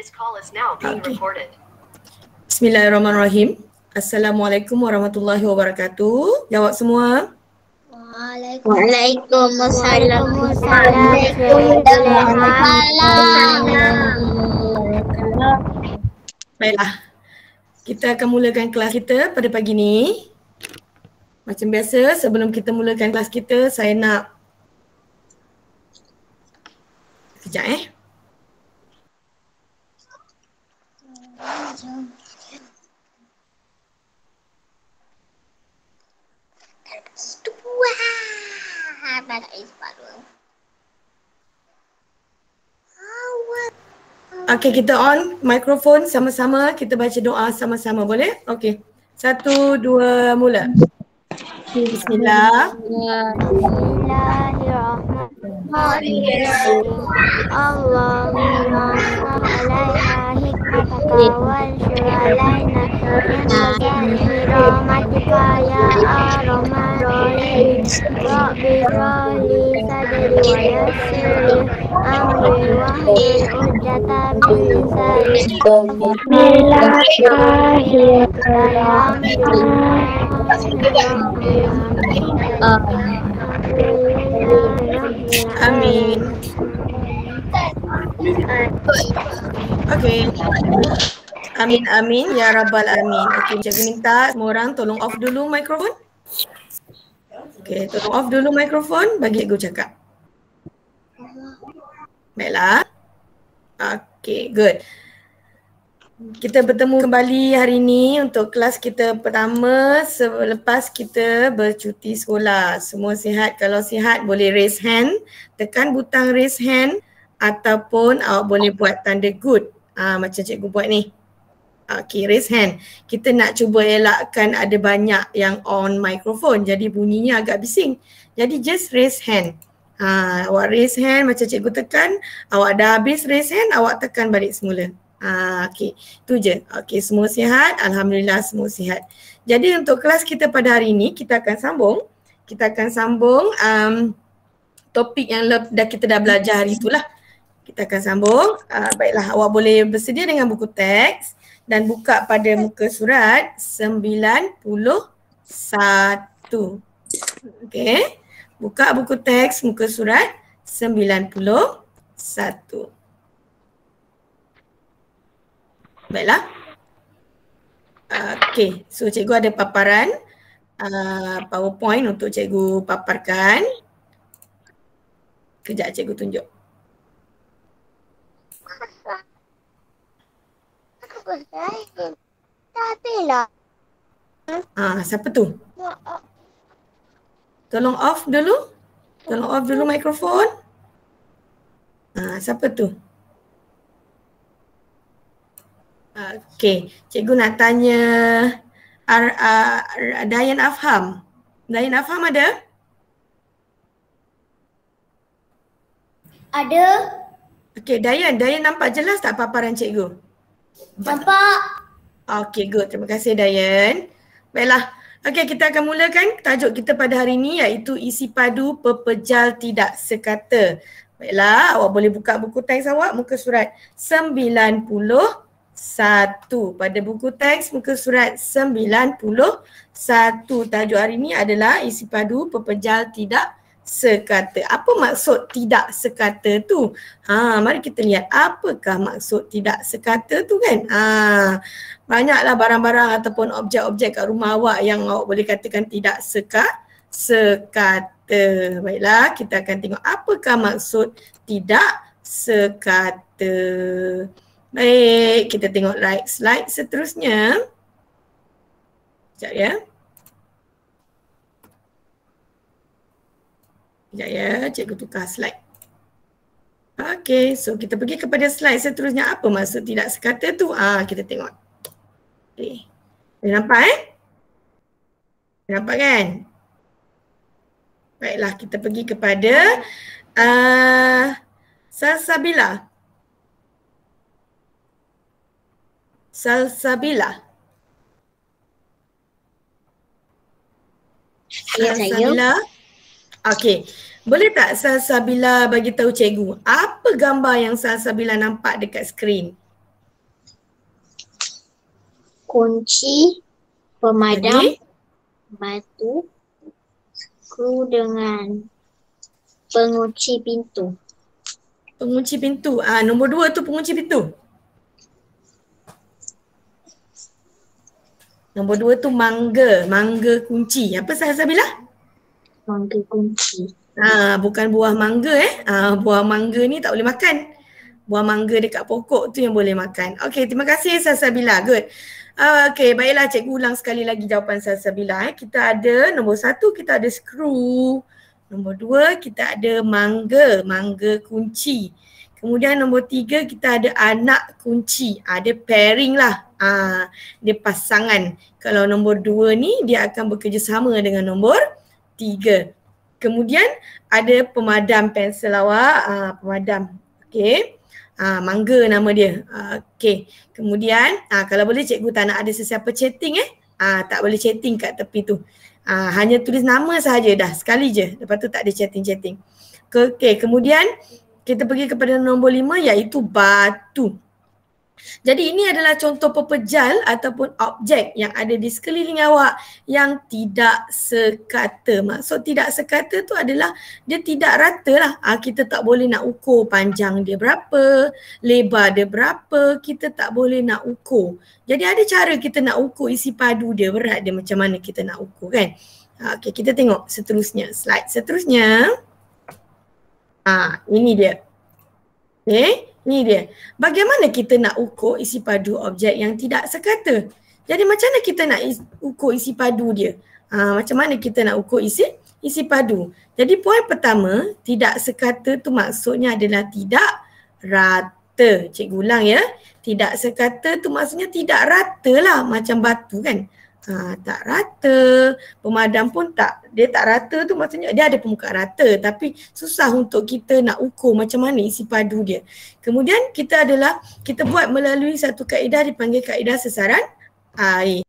Okay. Bismillahirrahmanirrahim. Assalamualaikum warahmatullahi wabarakatuh. Jawab semua. Waalaikumsalam. Baiklah. Kita akan mulakan kelas kita pada pagi ni. Macam biasa, sebelum kita mulakan kelas kita, saya nak sekejap Okay, kita on mikrofon sama-sama, kita baca doa sama-sama, boleh? Okay. 1, 2, mula. Bismillah. Bismillahirrahmanirrahim. Allahumma alaina hikmataka wal syuralaina min rahmatika ya arhamar rahimin. Rabbi rali sadri wa yassirli amri wahlul 'uqdatam min lisani. Amin. Okay. Amin amin ya rabbal alamin. Okay, cikgu minta semua orang tolong off dulu mikrofon. Okay, tolong off dulu mikrofon bagi cikgu cakap. Baiklah. Okay, good. Kita bertemu kembali hari ini untuk kelas kita pertama selepas kita bercuti sekolah. Semua sihat? Kalau sihat boleh raise hand, tekan butang raise hand ataupun awak boleh buat tanda good. Macam cikgu buat ni. Okay, raise hand. Kita nak cuba elakkan ada banyak yang on microphone jadi bunyinya agak bising. Jadi just raise hand. Awak raise hand macam cikgu tekan, awak dah habis raise hand, awak tekan balik semula. Okay, itu je. Okay, semua sihat? Alhamdulillah semua sihat. Jadi untuk kelas kita pada hari ini kita akan sambung. Kita akan sambung topik yang kita dah belajar hari itulah. Kita akan sambung. Baiklah, awak boleh bersedia dengan buku teks dan buka pada muka surat 91. Okay, buka buku teks muka surat 91. Baiklah. Okay, so cikgu ada paparan PowerPoint untuk cikgu paparkan. Kejap cikgu tunjuk. Siapa tu? Tolong off dulu. Tolong off dulu mikrofon. Siapa tu? Okay, cikgu nak tanya Dayan Afham. Dayan Afham ada? Ada. Okay, Dayan nampak jelas tak paparan cikgu? Nampak. Okay, good. Terima kasih Dayan. Baiklah. Okay, kita akan mulakan tajuk kita pada hari ini iaitu isi padu pepejal tidak sekata. Baiklah, awak boleh buka buku teks awak muka surat 91. Pada buku teks muka surat 91. Tajuk hari ini adalah isi padu pepejal tidak sekata. Apa maksud tidak sekata tu? Mari kita lihat apakah maksud tidak sekata tu kan. Banyaklah barang-barang ataupun objek-objek kat rumah awak yang awak boleh katakan tidak sekata. Baiklah, kita akan tengok apakah maksud tidak sekata. Baik, kita tengok slide seterusnya. Sekejap ya. Sekejap ya, cikgu tukar slide. Okay, so kita pergi kepada slide seterusnya. Apa maksud tidak sekata tu? Kita tengok. Okay. Boleh nampak Boleh nampak kan? Baiklah, kita pergi kepada Salsabila. Salsabila. Salsabila. Okey. Boleh tak Salsabila bagi tahu cikgu apa gambar yang Salsabila nampak dekat skrin? kunci, pemadam, Lagi? batu, skru dengan pengunci pintu. Pengunci pintu. Nombor 2 tu pengunci pintu. Nombor 2 tu mangga. Mangga kunci. Apa Salsabila? Mangga kunci. Bukan buah mangga buah mangga ni tak boleh makan. Buah mangga dekat pokok tu yang boleh makan. Okey, terima kasih Salsabila. Good. Okey, baiklah cikgu ulang sekali lagi jawapan Salsabila. Kita ada nombor 1 kita ada skru. Nombor 2 kita ada mangga, mangga kunci. Kemudian nombor 3 kita ada anak kunci. Dia pairing lah. Dia pasangan. Kalau nombor 2 ni dia akan bekerjasama dengan nombor 3. Kemudian ada pemadam pensel awak, pemadam. Okey. Mangga nama dia. Okey. Kemudian kalau boleh cikgu tak nak ada sesiapa chatting tak boleh chatting kat tepi tu. Hanya tulis nama sahaja dah, sekali je. Lepas tu tak ada chatting-chatting. Okey, kemudian kita pergi kepada nombor 5 iaitu batu. Jadi ini adalah contoh pepejal ataupun objek yang ada di sekeliling awak yang tidak sekata. Maksud tidak sekata tu adalah dia tidak rata lah. Kita tak boleh nak ukur panjang dia berapa, lebar dia berapa, kita tak boleh nak ukur. Jadi ada cara kita nak ukur isi padu dia, berat dia macam mana kita nak ukur kan. Okey, kita tengok seterusnya, slide seterusnya. Ini dia. Okey. Ni dia. Bagaimana kita nak ukur isi padu objek yang tidak sekata? Jadi macam mana kita nak ukur isi padu dia? Macam mana kita nak ukur isi padu? Jadi poin pertama, tidak sekata tu maksudnya adalah tidak rata. Cikgu ulang ya. Tidak sekata tu maksudnya tidak rata lah macam batu kan. Tak rata, pemadam pun tak, dia tak rata tu maksudnya dia ada permukaan rata tapi susah untuk kita nak ukur macam mana isi padu dia. Kemudian kita buat melalui satu kaedah dipanggil kaedah sesaran air.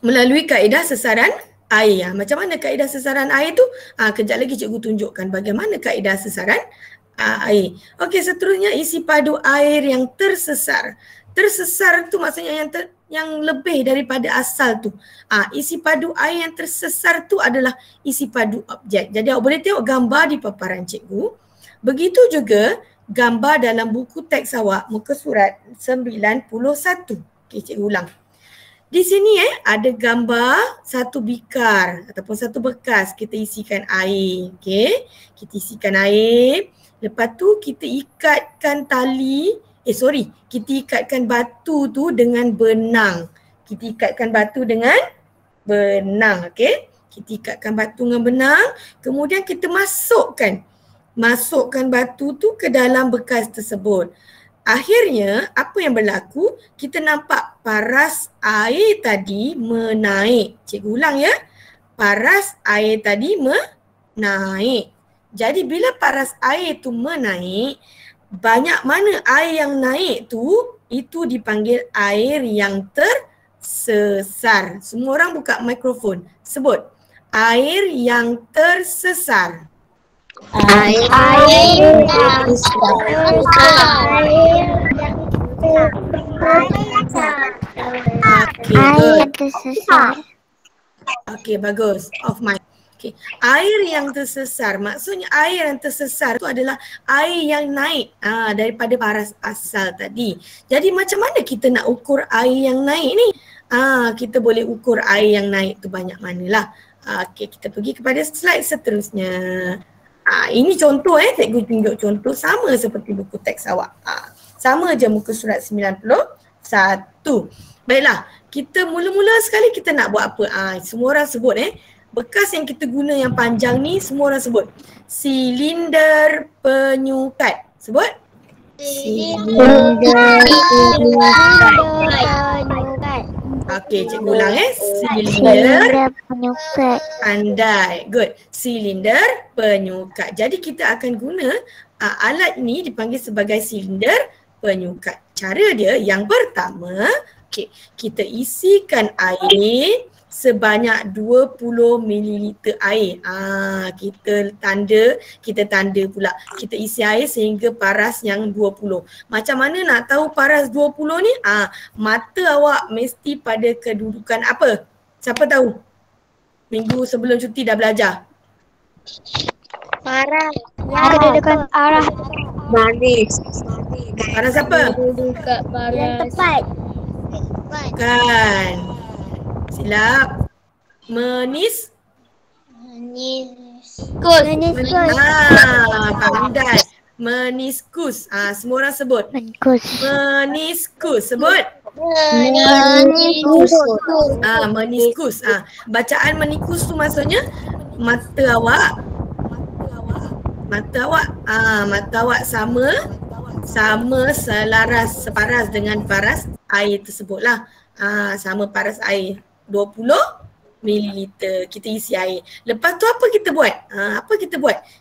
Melalui kaedah sesaran air. Macam mana kaedah sesaran air tu? Kejap lagi cikgu tunjukkan bagaimana kaedah sesaran air. Okey, seterusnya isi padu air yang tersesar. Tersesar tu maksudnya yang lebih daripada asal tu. Isi padu air yang tersesar tu adalah isi padu objek. Jadi awak boleh tengok gambar di paparan cikgu. Begitu juga gambar dalam buku teks awak muka surat 91. Okey, cikgu ulang. Di sini ada gambar satu bikar ataupun satu bekas kita isikan air. Okey, kita isikan air. Lepas tu kita ikatkan kita ikatkan batu tu dengan benang. Kita ikatkan batu dengan benang, okey? Kita ikatkan batu dengan benang, kemudian kita masukkan batu tu ke dalam bekas tersebut. Akhirnya apa yang berlaku? Kita nampak paras air tadi menaik. Cikgu ulang ya. Paras air tadi menaik. Jadi bila paras air tu menaik, banyak mana air yang naik tu, itu dipanggil air yang tersesar. Semua orang buka mikrofon. Sebut. Air yang tersesar. Air yang tersesar. Okey, bagus. Off mic. Air yang tersesar, maksudnya air yang tersesar itu adalah air yang naik daripada paras asal tadi. Jadi macam mana kita nak ukur air yang naik ni? Kita boleh ukur air yang naik tu banyak manalah. Okey, kita pergi kepada slide seterusnya. Ini contoh cikgu tunjuk contoh sama seperti buku teks awak. Sama je muka surat 91. Baiklah, kita mula-mula sekali kita nak buat apa? Semua orang sebut bekas yang kita guna yang panjang ni semua orang sebut. Silinder penyukat. Sebut. Silinder penyukat. Okey, cikgu ulang Silinder penyukat. Pandai. Good. Silinder penyukat. Jadi kita akan guna alat ini dipanggil sebagai silinder penyukat. Cara dia yang pertama, kita isikan air sebanyak 20 mililiter air. Kita tanda pula. Kita isi air sehingga paras yang 20. Macam mana nak tahu paras 20 ni? Mata awak mesti pada kedudukan apa? Siapa tahu? Minggu sebelum cuti dah belajar. Paras. Kedudukan arah. Baris. Paras apa? Yang tepat. Kan. Silap. Meniskus. Pandai. Meniskus. Semua orang sebut. Meniskus. Sebut. Meniskus. Bacaan meniskus tu maksudnya mata awak. Mata awak sama separas dengan paras air tersebutlah. Sama paras air 20 mililiter. Kita isi air. Lepas tu apa kita buat?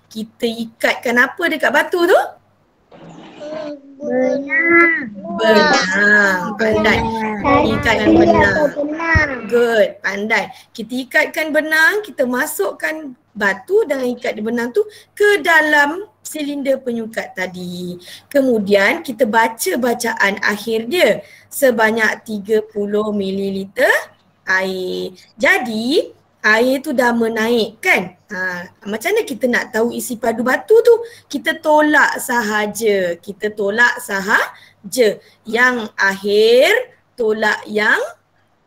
Kita ikatkan apa dekat batu tu? Benang. Pandai. Ikatkan benang. Good. Pandai. Kita ikatkan benang, kita masukkan batu dengan ikat benang tu ke dalam silinder penyukat tadi. Kemudian kita baca bacaan akhir dia sebanyak 30 mililiter air. Jadi air tu dah menaik kan? Macam mana kita nak tahu isi padu batu tu? Kita tolak sahaja. Yang akhir tolak yang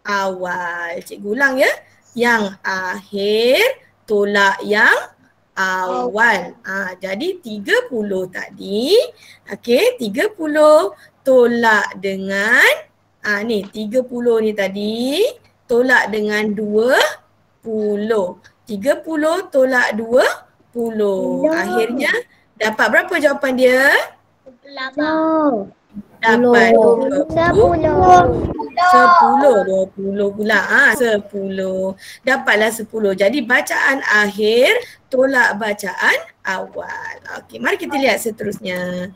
awal. Cikgu ulang ya. Yang akhir tolak yang awal. Jadi 30 tadi. Okey, 30 tolak dengan ni 30 ni tadi tolak dengan 20. 30 tolak 20. Akhirnya dapat berapa jawapan dia? 10. Dapat 20 pula. 10. Dapatlah 10. Jadi bacaan akhir tolak bacaan awal. Okey, mari kita lihat seterusnya.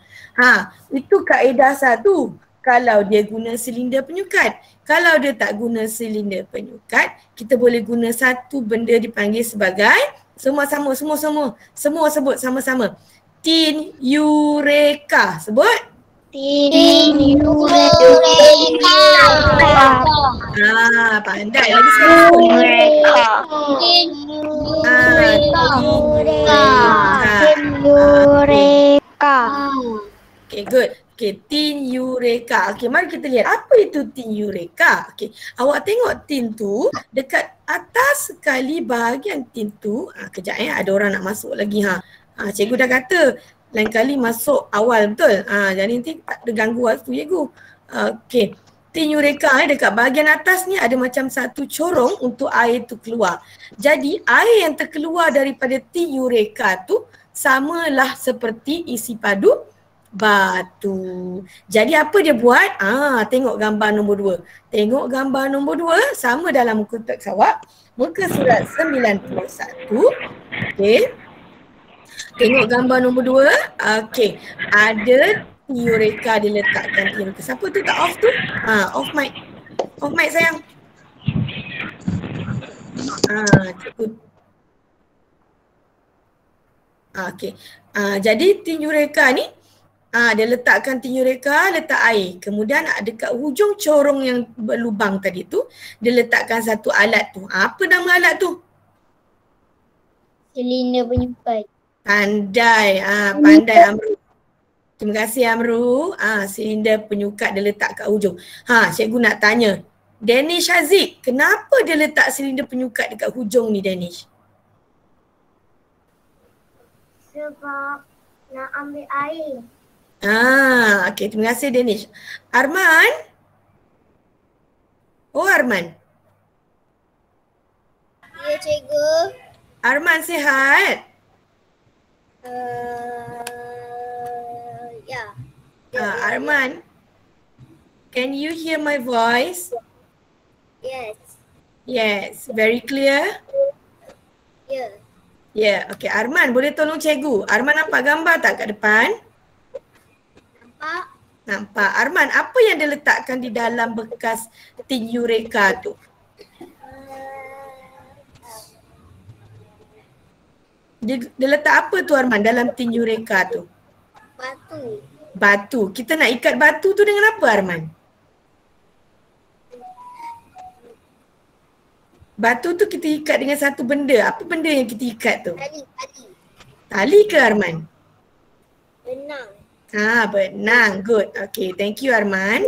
Itu kaedah satu. Kalau dia guna silinder penyukat. Kalau dia tak guna silinder penyukat, kita boleh guna satu benda dipanggil sebagai semua sebut sama-sama. Tin Eureka. Sebut. Tin Eureka. Pandai lagi sekali. Eureka. Okay, good. Okay, tin Eureka. Okay, mari kita lihat apa itu tin Eureka. Okay, awak tengok tin tu dekat atas sekali bahagian tin tu. Kejap ada orang nak masuk lagi. Cikgu dah kata lain kali masuk awal betul. Jadi nanti tak ada ganggu waktu cikgu. Okay, tin Eureka dekat bahagian atas ni ada macam satu corong untuk air tu keluar. Jadi air yang terkeluar daripada tin Eureka tu samalah seperti isi padu batu. Jadi apa dia buat? Tengok gambar nombor 2. Tengok gambar nombor 2 sama dalam muka teks awak. Muka surat 91. Okey. Tengok gambar nombor 2. Okey. Ada Eureka diletakkan. Siapa tu tak off tu? Off mic. Off mic sayang. Cikgu. Okey. Jadi tin Eureka ni dia letakkan tin Eureka, letak air. Kemudian dekat hujung corong yang berlubang tadi tu, dia letakkan satu alat tu. Apa nama alat tu? Silinder penyukat. Pandai. Pandai Amru. Terima kasih Amru. Silinder penyukat dia letak kat hujung. Cikgu nak tanya. Danish Haziq, kenapa dia letak silinder penyukat dekat hujung ni Danish? Sebab nak ambil air. Okey, terima kasih Danish. Arman? Oh Arman. Ya cikgu. Arman sihat? Ya. Arman, can you hear my voice? Yes. Yes, very clear? Ya. Yeah, okay. Arman boleh tolong cikgu? Arman nampak gambar tak kat depan? Nampak. Arman, apa yang dia letakkan di dalam bekas tin Eureka tu? Dia letak apa tu Arman dalam tin Eureka tu? Batu. Batu. Kita nak ikat batu tu dengan apa Arman? Batu tu kita ikat dengan satu benda. Apa benda yang kita ikat tu? Tali. Tali ke Arman? Benang. Benang. Good. Okay, thank you Arman.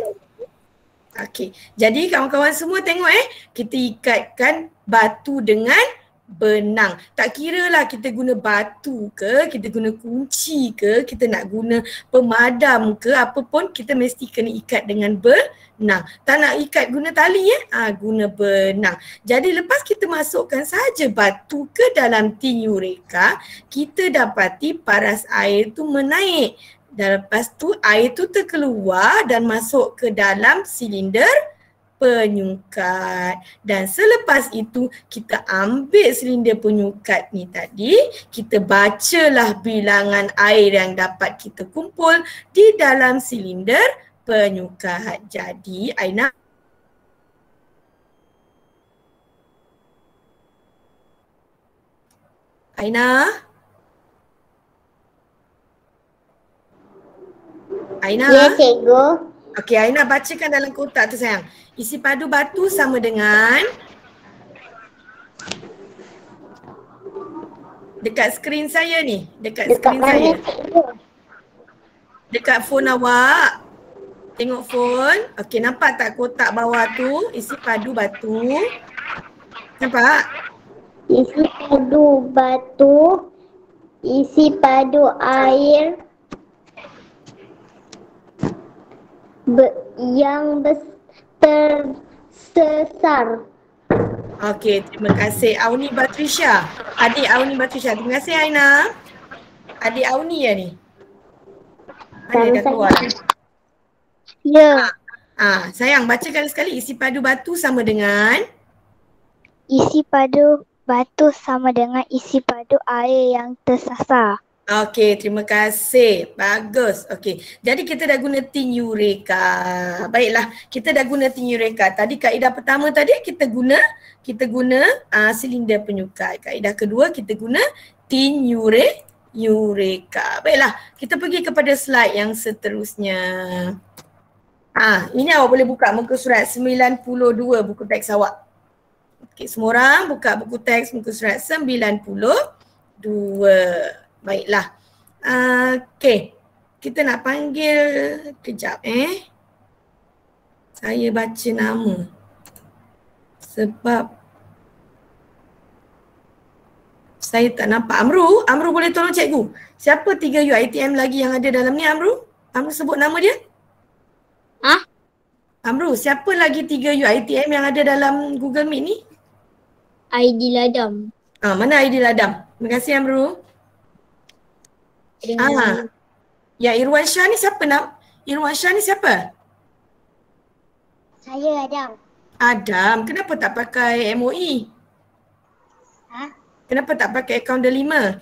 Okay, jadi kawan-kawan semua tengok kita ikatkan batu dengan benang. Tak kira lah kita guna batu ke, kita guna kunci ke, kita nak guna pemadam ke, apa pun kita mesti kena ikat dengan benang. Tak nak ikat guna tali guna benang. Jadi lepas kita masukkan saja batu ke dalam tin Eureka, kita dapati paras air tu menaik. Dan lepas tu air tu terkeluar dan masuk ke dalam silinder penyukat. Dan selepas itu kita ambil silinder penyukat ni tadi, kita bacalah bilangan air yang dapat kita kumpul di dalam silinder penyukat. Jadi Aina Ya, cikgu. Okey, Aina bacakan dalam kotak tu sayang. Isi padu batu sama dengan dekat skrin saya ni. Dekat skrin saya. Dekat phone awak. Tengok phone. Okey, nampak tak kotak bawah tu? Isi padu batu. Nampak? Isi padu batu. Isi padu air. Yang tersesar. Okey, terima kasih Auni Batrisha. Adik Auni Batrisha. Terima kasih Aina. Adik Auni ya ni? Ada dah keluar. Ya. Sayang bacakan sekali isi padu batu sama dengan Isi padu batu sama dengan isi padu air yang tersasar. Okey, terima kasih. Bagus. Okey. Jadi kita dah guna tin Eureka. Baiklah, kita dah guna tin Eureka. Tadi kaedah pertama tadi kita guna silinder penyukat. Kaedah kedua kita guna tin Eureka. Baiklah, kita pergi kepada slide yang seterusnya. Ini awak boleh buka muka surat 92 buku teks awak. Okey, semua orang buka buku teks muka surat 92. Baiklah. Okey. Kita nak panggil kejap Saya baca nama. Sebab saya tak nampak. Amru boleh tolong cikgu. Siapa 3 UiTM lagi yang ada dalam ni Amru? Amru sebut nama dia? Amru, siapa lagi 3 UiTM yang ada dalam Google Meet ni? Aidil Adam. Mana Aidil Adam? Terima kasih Amru. Ya, Irwan Shah ni siapa Irwan Shah ni siapa? Saya Adam. Adam, kenapa tak pakai MOE? Kenapa tak pakai akaun Delima?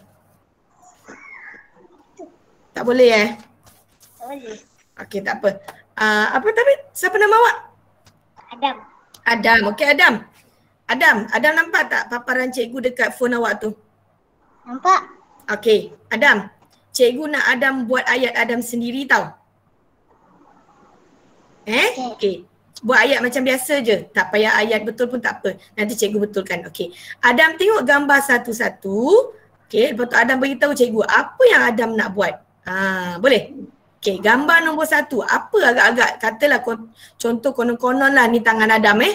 Tak boleh Tak boleh. Okey, tak apa. Apa tadi? Siapa nama awak? Adam. Okey Adam. Adam nampak tak paparan cikgu dekat phone awak tu? Nampak? Okey, Adam. Cikgu nak Adam buat ayat Adam sendiri tau. Okey. Buat ayat macam biasa je. Tak payah ayat betul pun tak apa. Nanti cikgu betulkan. Okey. Adam tengok gambar satu-satu. Okey, lepas tu Adam beritahu cikgu apa yang Adam nak buat. Boleh? Okey, gambar nombor 1. Apa agak-agak? Katalah contoh konon-konon lah ni tangan Adam ni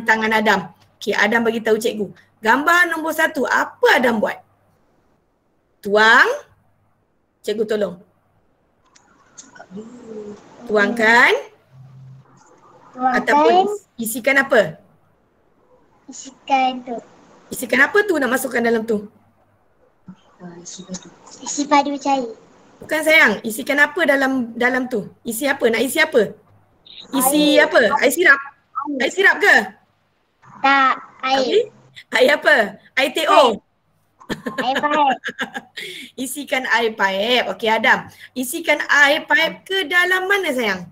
tangan Adam. Okey, Adam beritahu cikgu. Gambar nombor 1, apa Adam buat? Tuang. Cikgu tolong. Tuangkan. Ataupun isikan apa? Isikan apa tu nak masukkan dalam tu? Isi padu cair. Bukan sayang, isikan apa dalam tu? Isi apa? Nak isi apa? Isi apa? Air sirap? Air sirap ke? Tak, air. Air apa? Air TO? Air paip. Isikan air paip. Okey Adam. Isikan air paip ke dalam mana sayang?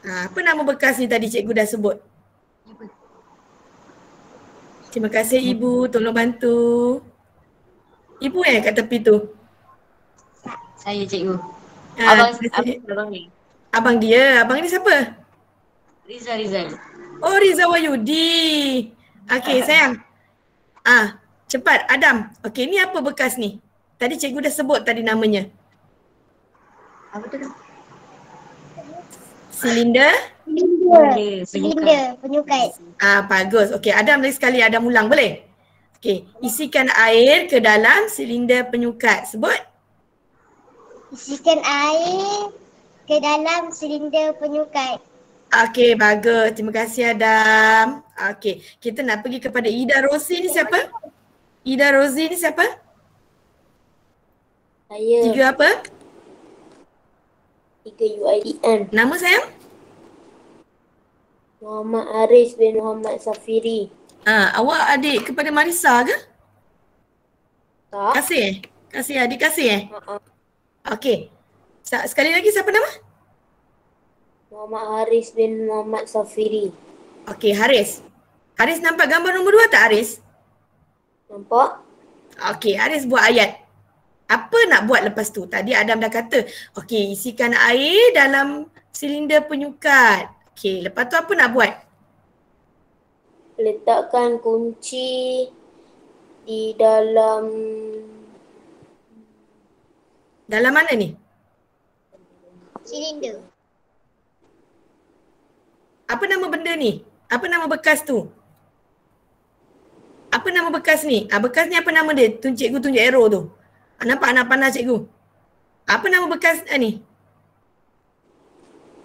Apa nama bekas ni tadi cikgu dah sebut? Terima kasih Ibu, tolong bantu. Ibu kat tepi tu. Saya cikgu. Terima kasih. Abang ni. Abang dia siapa? Rizal. Oh, Riza Wahyudi. Okey, sayang. Cepat Adam. Okey, ni apa bekas ni? Tadi cikgu dah sebut tadi namanya. Apa tu? Silinder. Silinder penyukat. Bagus. Okey, Adam lagi sekali Adam ulang boleh? Okey, isikan air ke dalam silinder penyukat. Sebut. Isikan air ke dalam silinder penyukat. Okey, bagus. Terima kasih Adam. Okey, kita nak pergi kepada Ida Rosi ni siapa? Ida Rosi ni siapa? Saya. 3 apa? 3 UIDN. Nama sayang? Muhammad Haris bin Muhammad Safiri. Awak adik kepada Marisa ke? Tak. Kasih adik kasih Ha. Okey. Sekali lagi siapa nama? Muhammad Haris bin Muhammad Safiri. Okey, Haris. Haris nampak gambar nombor 2 tak Haris? Nampak? Okey, Haris buat ayat. Apa nak buat lepas tu? Tadi Adam dah kata, okey, isikan air dalam silinder penyukat. Okey, lepas tu apa nak buat? Letakkan kunci di dalam mana ni? Silinder. Apa nama benda ni? Apa nama bekas tu? Apa nama bekas ni? Bekas ni apa nama dia? Cikgu tunjuk arrow tu. Nampak anak panah cikgu? Apa nama bekas ni?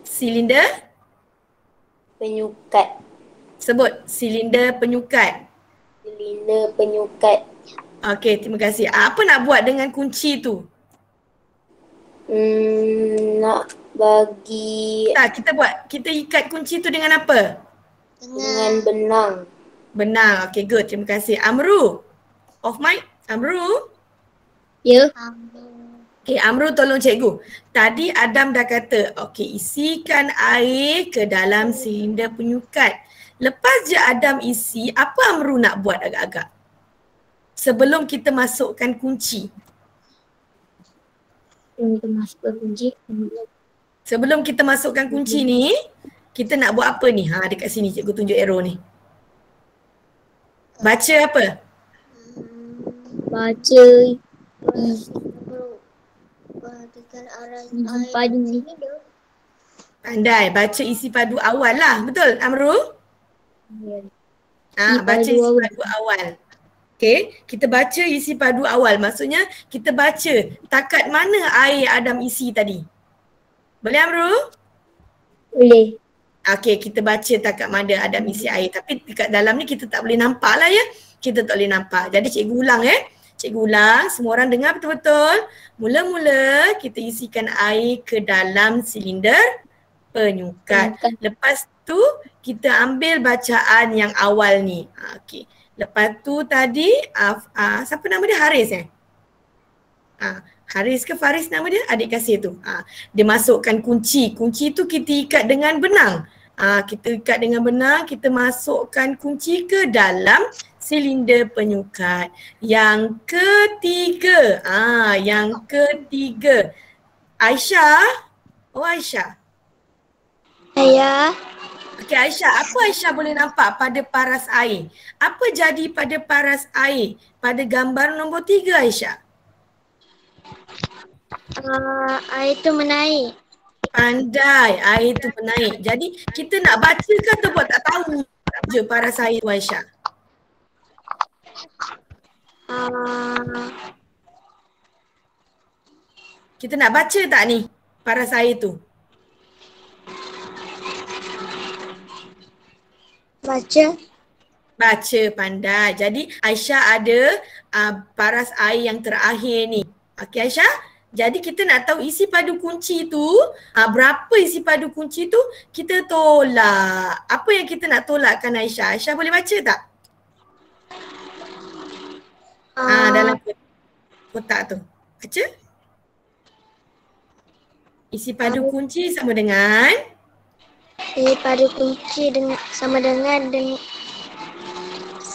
Silinder? penyukat. Sebut silinder penyukat. Silinder penyukat. Okey, terima kasih. Apa nak buat dengan kunci tu? Nak bagi Kita ikat kunci tu dengan apa? dengan benang. Benang. Okey, good. Terima kasih. Amru. Off mic. Amru. Ya. Okey, Amru tolong cikgu. Tadi Adam dah kata, okey, isikan air ke dalam silinder penyukat. Lepas je Adam isi, apa Amru nak buat agak-agak? Sebelum kita masukkan kunci. Sebelum kita masukkan kunci ni, kita nak buat apa ni? Dekat sini cikgu tunjuk arrow ni. Baca apa? Baca isi padu ni. Pandai. Baca isi padu awal lah. Betul Amru? Baca isi padu awal. Okey, kita baca isi padu awal. Maksudnya kita baca takat mana air Adam isi tadi. Boleh Amru? Boleh. Okey, kita baca takat mana Adam isi air. Tapi dekat dalam ni kita tak boleh nampak lah ya. Kita tak boleh nampak. Jadi cikgu ulang Cikgu ulang. Semua orang dengar betul-betul. Mula-mula kita isikan air ke dalam silinder penyukat. Lepas tu kita ambil bacaan yang awal ni. Okey. Lepas tu tadi, siapa nama dia? Haris Haris ke Faris nama dia? Adik kasih tu. Dia masukkan kunci. Kunci tu kita ikat dengan benang. Kita ikat dengan benang, kita masukkan kunci ke dalam silinder penyukat. Yang ketiga. Yang ketiga. Aisyah. Oh Aisyah. Saya. Okey Aisyah, apa Aisyah boleh nampak pada paras air? Apa jadi pada paras air pada gambar nombor 3 Aisyah? Air tu menaik. Pandai, air tu menaik. Jadi kita nak baca ke atau buat tak tahu je paras air tu Aisyah? Kita nak baca tak ni paras air tu? Baca, pandai. Jadi Aisyah ada paras air yang terakhir ni. Okey Aisyah? Jadi kita nak tahu isi padu kunci tu, berapa isi padu kunci tu, kita tolak. Apa yang kita nak tolakkan Aisyah? Aisyah boleh baca tak? Dalam kotak tu. Baca. Isi padu kunci sama dengan? Isi padu kunci sama dengan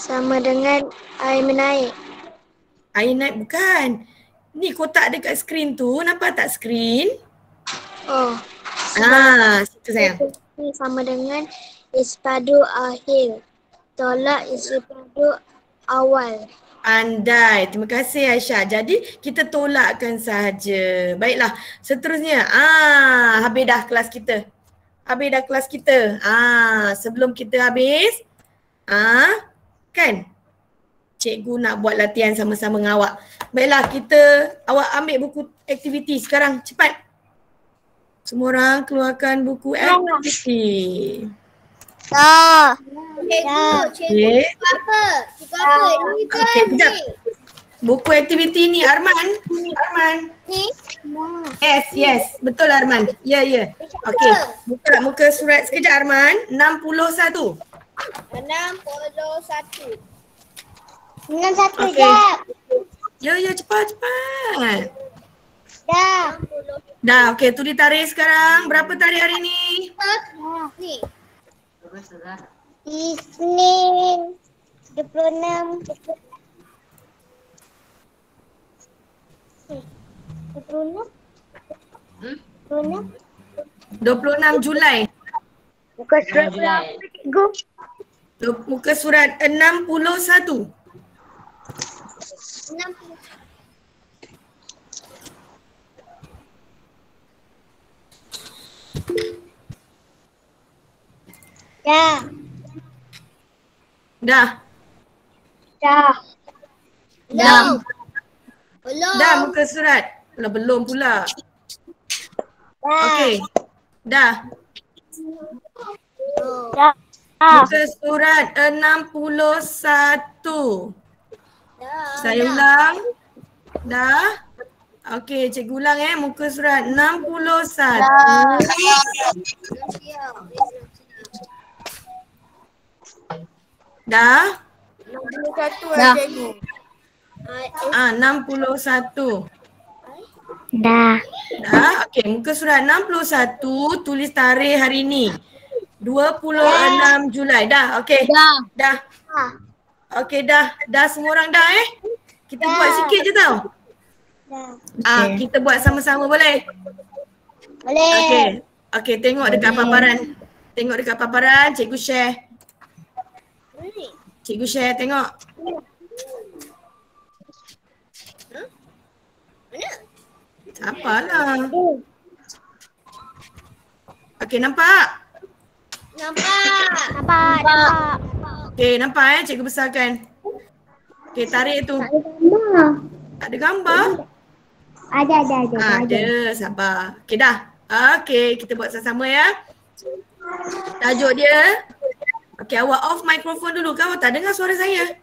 sama dengan air menaik. Air naik bukan. Ni kotak dekat skrin tu, nampak tak skrin? Oh. Situ sayang. Ini sama dengan isi padu akhir. Tolak isi padu awal. Pandai. Terima kasih Aisyah. Jadi kita tolakkan sahaja. Baiklah. Seterusnya. Habis dah kelas kita. Sebelum kita habis. Kan? Cikgu nak buat latihan sama-sama dengan awak. Baiklah, awak ambil buku aktiviti sekarang. Cepat. Semua orang keluarkan buku aktiviti. Cikgu apa? Ini Okey, sekejap. Buku aktiviti ni Arman. Ni? Yes. Betul Arman. Ya. Okey. Buka muka surat sekejap Arman. 61. 91 Okey. jap. Ya, cepat. Dah. Okey, tu ditarik sekarang. Berapa tarik hari ni? Ni. Isnin 26. 26 Julai. Buka surat berapa cikgu? Muka surat 61. 60. Dah. Belum. Dah muka surat. Belum pula. Okey. Dah. Muka surat 61. Saya ulang. Dah. Okey, cikgu ulang muka surat 61. Dah? 61 lah cikgu. 61. Dah. Okey, muka surat 61 tulis tarikh hari ni. 26 Julai. Dah, okey. Dah. Okey, dah. Dah semua orang dah Kita buat sikit je tau. Kita buat sama-sama boleh? Boleh. Okey, tengok dekat paparan. Cikgu share. Tengok. Apalah. Okey, nampak? Nampak. Okey, nampak cikgu besarkan. Okey, tarik tu. Tak ada gambar? Ada, sabar. Okey dah. Okey, kita buat sama-sama ya. Tajuk dia. Okey, awak off mikrofon dulu. Kau tak dengar suara saya?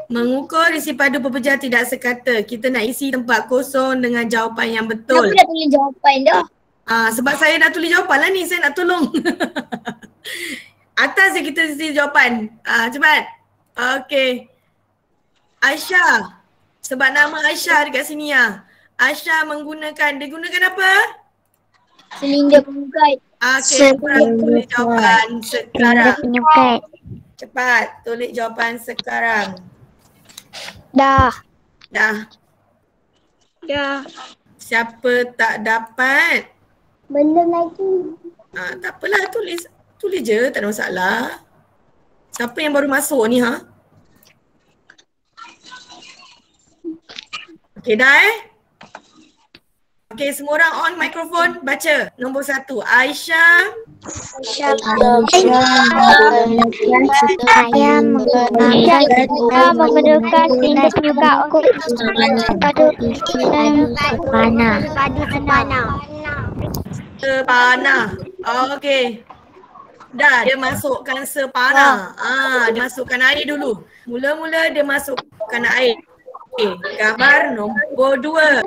Mengukur isi padu pepeja tidak sekata. Kita nak isi tempat kosong dengan jawapan yang betul. Kenapa dah tulis jawapan dah? Sebab saya dah tulis jawapan lah ni. Saya nak tolong. Atas je kita isi jawapan. Cepat. Okey. Aisyah. Sebab nama Aisyah dekat sini Aisyah dia gunakan apa? Silinder penyukat. Okey, tulis jawapan sekarang. Cepat, tulis jawapan sekarang. Dah. Siapa tak dapat? Belum lagi. Tak apalah, tulis je, tak ada masalah. Siapa yang baru masuk ni Okey dah Okey, semua orang on mikrofon, baca nombor 1. Aisyah memerlukan silinder penyukat untuk padu sepanah. Okey. Dah, dia masukkan sepanah. Dia masukkan air dulu. Mula-mula dia masukkan air. Okey, gambar nombor 2.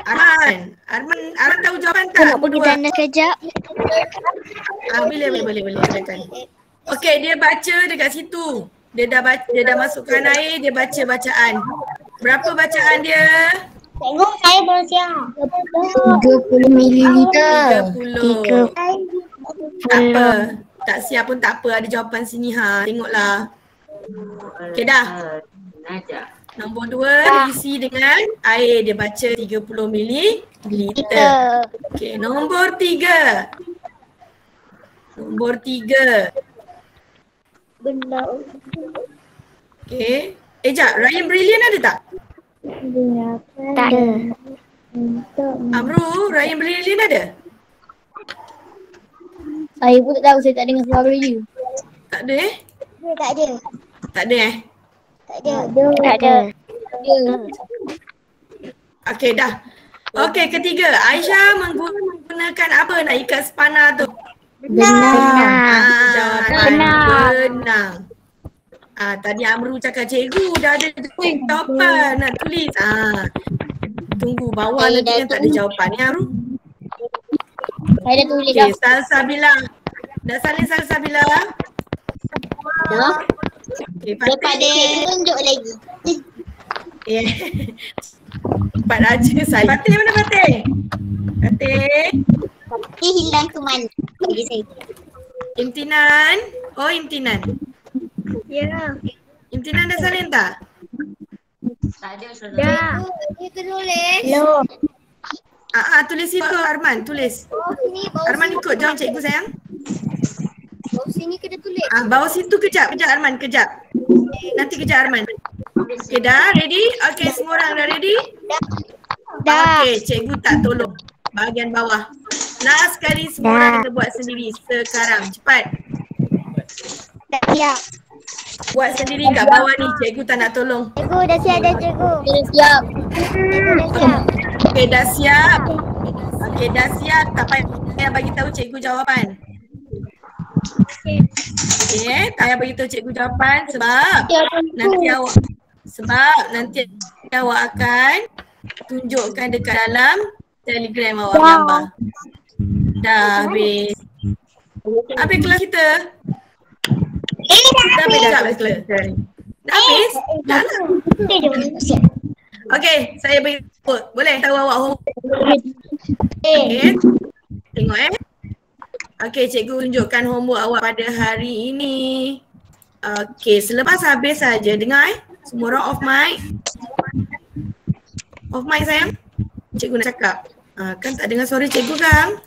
Arman tahu jawapan tak? Nak pergi dana kejap. Boleh kan. Okey, dia baca dekat situ. Dia dah masukkan air, dia baca bacaan. Berapa bacaan dia? Cikgu, saya belum siap. 30 ml. 30. Tak apa. Tak siap pun tak apa. Ada jawapan sini ha. Tengoklah. Okey dah. Nombor 2 diisi dengan air. Dia baca 30 mililiter. Okey, nombor 3. Nombor 3. Benda. Okey. Jap, Ryan Brilliant ada tak? Tak ada. Amru, Ryan Brilliant ada? Saya pun tak tahu, saya tak dengar suara dia. Tak ada Tak ada. Tak ada Tak ada. Tak ada. Okey dah. Okey, ketiga. Aisyah menggunakan apa nak ikat spana tu? Jawapan benang. Tadi Amru cakap cikgu dah ada jawapan nak tulis. Tunggu bawah Saya nanti dah yang tak ada jawapan ni Amru. Saya dah tulis dah. Okey, Salsabila. Dah salin Salsabila? Dah. Okey, Lepas dia Fatih. tunjuk lagi. Cepat raja saya. Fatih mana Fatih? Fatih. Dia hilang ke mana? Bagi saya. Imtinan. Oh, Imtinan. Ya. Imtinan dah salin tak? Tak ada Ustazah. Dah. Dia tulis. Belum. Tulis itu Arman, tulis. Bawah sini, bawah Arman sini. ikut jom cikgu sayang. Bawah sini kena tulis. Bawah situ kejap Arman, kejap. Nanti kejap Arman. Okay dah, ready? Okay, semua orang dah ready? Dah. Okay, cikgu tak tolong. Bahagian bawah. Last kali semua orang kena buat sendiri sekarang. Cepat. Dah siap. Buat sendiri kat bawah ni, cikgu tak nak tolong. Cikgu dah siap dah cikgu. Dia dah siap. Cikgu dah siap. Okay, dah siap. Okay, dah siap. Tak payah bagi tahu cikgu jawapan. Okay, tak payah bagi tahu cikgu jawapan sebab nanti awak akan tunjukkan dekat dalam Telegram awak gambar. Dah habis. Habis kelas kita. Dah habis kelas. Dah habis? Dah lah. Okay, saya bagi boleh tahu awak homework. Okay, tengok Okay, cikgu tunjukkan homework awak pada hari ini. Okay, selepas habis saja dengar semua orang off mic. Off mic sayang. Cikgu nak cakap. Kan tak dengar suara cikgu kan?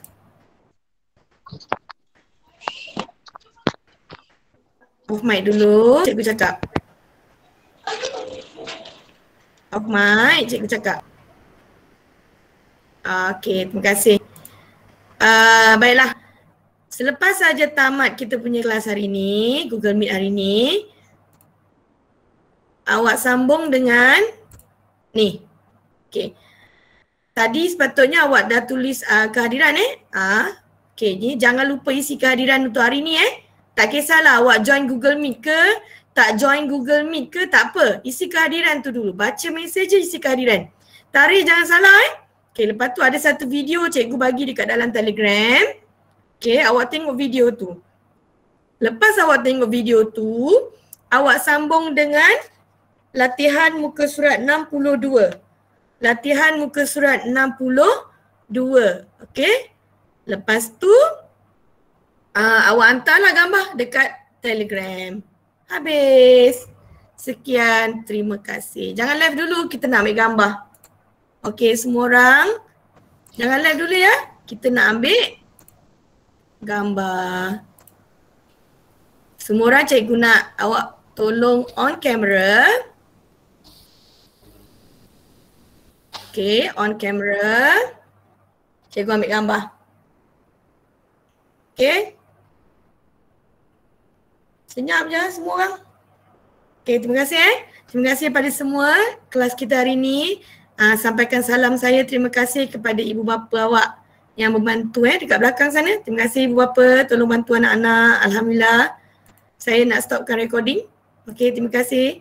Off mic dulu, cikgu cakap. Off mic, cikgu cakap. Okay, terima kasih. Baiklah. Selepas saja tamat kita punya kelas hari ini, Google Meet hari ini, awak sambung dengan ni. Okay. Tadi sepatutnya awak dah tulis kehadiran Okay, ni jangan lupa isi kehadiran untuk hari ni Tak kisahlah awak join Google Meet ke, tak join Google Meet ke, tak apa. Isi kehadiran tu dulu. Baca mesej je isi kehadiran. Tarikh jangan salah Okay, lepas tu ada satu video cikgu bagi dekat dalam Telegram. Okay, awak tengok video tu. Lepas awak tengok video tu, awak sambung dengan latihan muka surat 62. Latihan muka surat 62. Okay. Lepas tu, awak hantarlah gambar dekat Telegram. Habis. Sekian. Terima kasih. Jangan live dulu. Kita nak ambil gambar. Okay, semua orang. Jangan live dulu ya. Kita nak ambil gambar. Semua orang cikgu nak awak tolong on camera. Okay, on camera. Cikgu ambil gambar. Okay. Senyap je semua orang. Okay, terima kasih Terima kasih pada semua kelas kita hari ini. Sampaikan salam saya, terima kasih kepada ibu bapa awak yang membantu dekat belakang sana. Terima kasih ibu bapa, tolong bantu anak-anak. Alhamdulillah. Saya nak stopkan recording. Okay, terima kasih.